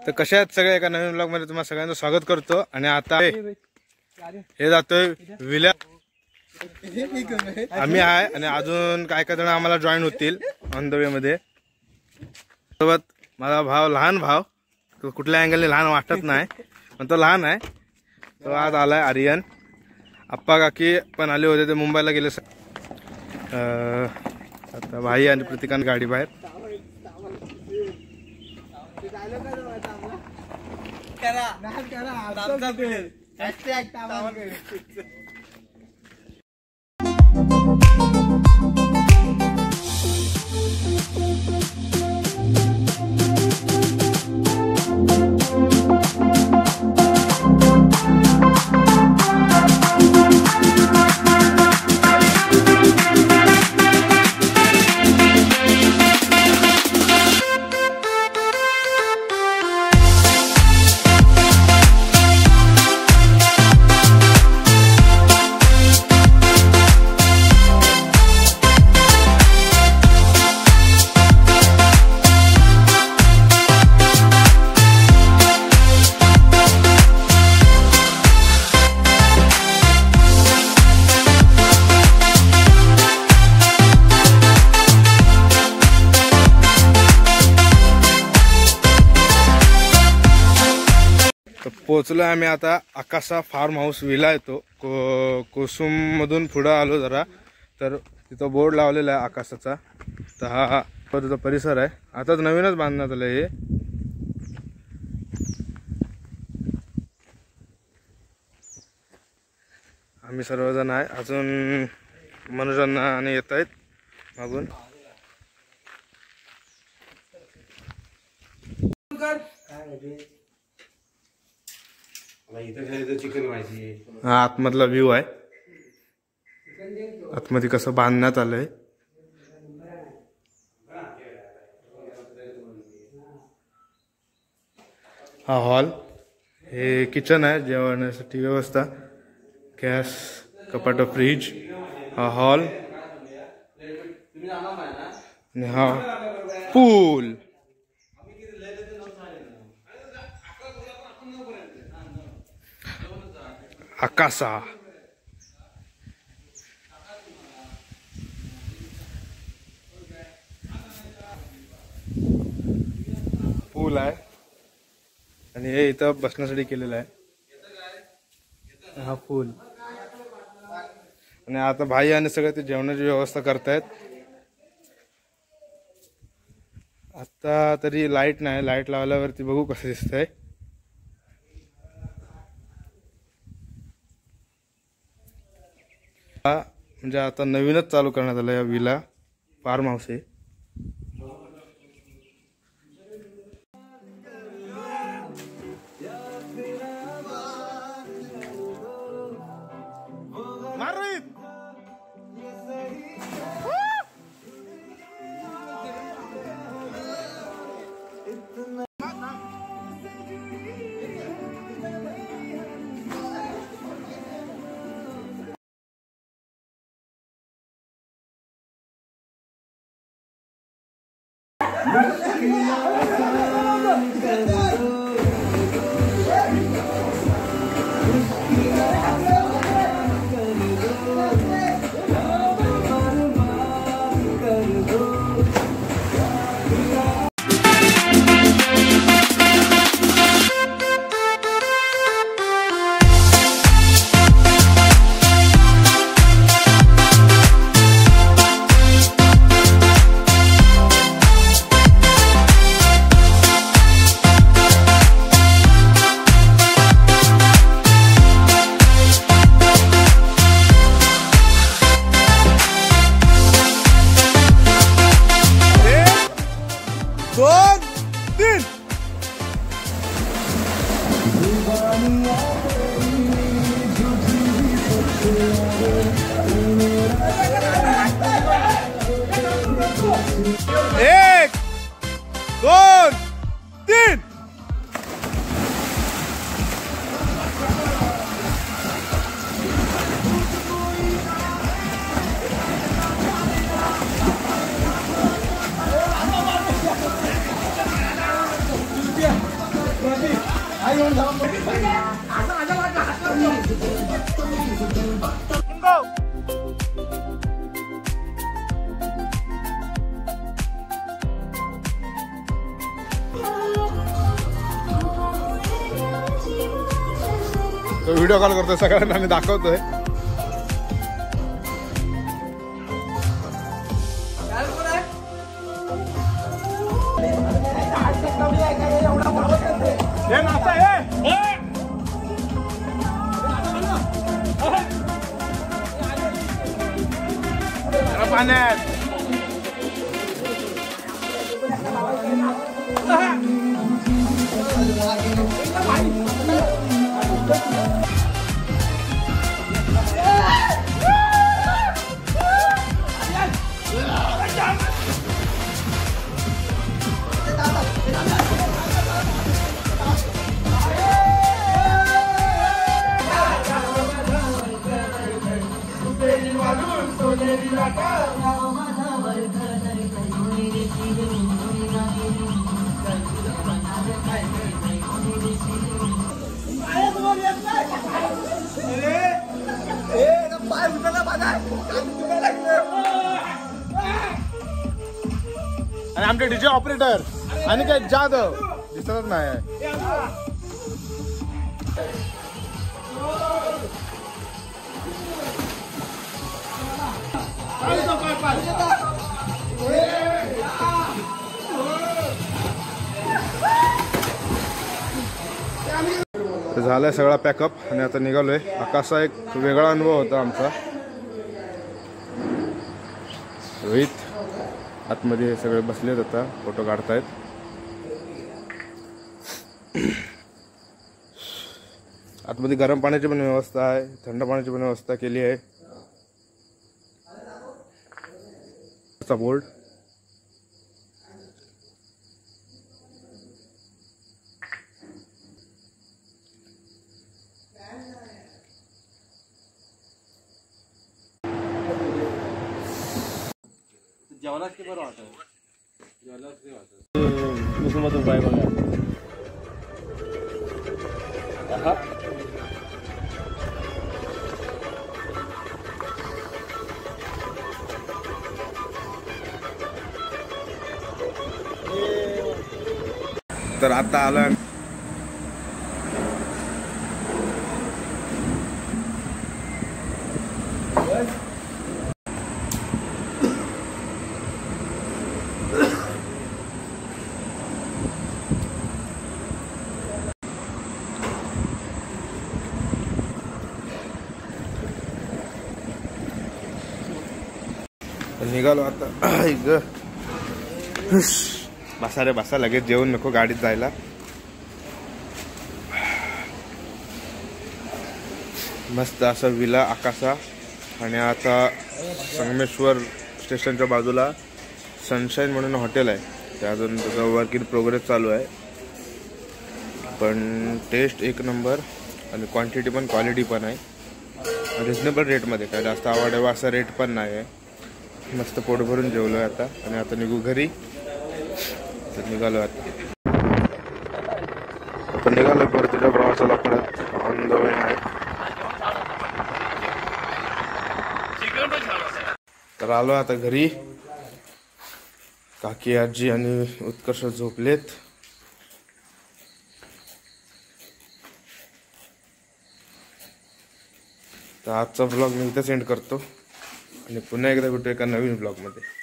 तर कशा आहेत सगळे, एका नवीन ब्लॉग मध्ये तुम्हाला सगळ्यांचं स्वागत करतो। आणि आता हे जातोय विल्या, आम्ही आहे आणि अजून काय काय जण आम्हाला जॉईन होतील ऑन द वे मध्ये। सोबत माझा भाव, लहान भाव, तो कुठल्या अँगलने लहान वाटत नाही पण तो लहान आहे। तो आज आलाय आर्यन। आप्पा काकी पण आले होते, ते मुंबईला गेले। आता भाई आणि प्रतीकान गाडी बाहेर। पोचलो आम्ही आता आकाशा फार्म हाऊस विला येतो। कोसुम मधून पुढे आलो जरा, तर तिथं बोर्ड लावलेला आहे आकाशाचा। तर हा तिथं परिसर आहे, आताच नवीनच बांधण्यात आलं हे। आम्ही सर्वजण आहे, अजून मनोजांना आणि येत आहेत मागून। हा आतमधला व्ह्यू आहे, आतमध्ये कसं बांधण्यात आलंय। हा हॉल, हे किचन आहे, जेवणासाठी व्यवस्था, गॅस, कपाट, फ्रीज। हा हॉल आणि हा पूल। आकाशा पूल आहे आणि हे इथं बसण्यासाठी केलेलं आहे हा पूल। आणि आता भाई आणि सगळे ते जेवणाची व्यवस्था करतायत। आता तरी लाईट नाही, लाईट लावल्यावरती बघू कसं दिसतंय। म्हणजे आता नवीनच चालू करण्यात आलं या विला फार्म हाऊस आहे। एक, दोन, तीन। तो व्हिडिओ कॉल करतोय सगळ्यांना आम्ही दाखवतोय. पाण्यात आणि आमचे डीजे ऑपरेटर आणि काय जाधव दिसतच नाही. झालाय सगळा पॅकअप आणि आता निघालोय. आकाशचा एक वेगळा अनुभव होता आमचा. रोहित आतमध्ये सगळे बसलेत, आता फोटो काढतायत. आतमध्ये गरम पाण्याची पण व्यवस्था आहे, थंड पाण्याची पण व्यवस्था केली आहे. बोर्ड जेवणाच की बरं वाटत. जेवणाच नाही वाटत. कुसुमात उपाय बघा. तर आता आलं निघालो आता. बसा रे बसा, लगेच जेवण नको गाडीत जायला. मस्त असा विला आकाशा. आणि आता संगमेश्वर स्टेशनच्या बाजूला सनशाईन म्हणून हॉटेल आहे. ते अजून त्याचं वर्क इन प्रोग्रेस चालू आहे. पण टेस्ट एक नंबर आणि क्वांटिटी पण क्वालिटी पण आहे. रिजनेबल रेटमध्ये, काय जास्त आवडावा असा रेट पण नाही आहे. मस्त पोट भरून जेवलोय आता. आणि आता निघू घरी. तर निघालो आता निघालो परतीच्या प्रवासाला परत ऑन द वे आहे. तर आलो आता घरी. काकी आजी आणि उत्कर्ष झोपलेत. तर आजचा ब्लॉग मी इथं सेंड करतो आणि पुन्हा एकदा भेटू एका नवीन ब्लॉगमध्ये.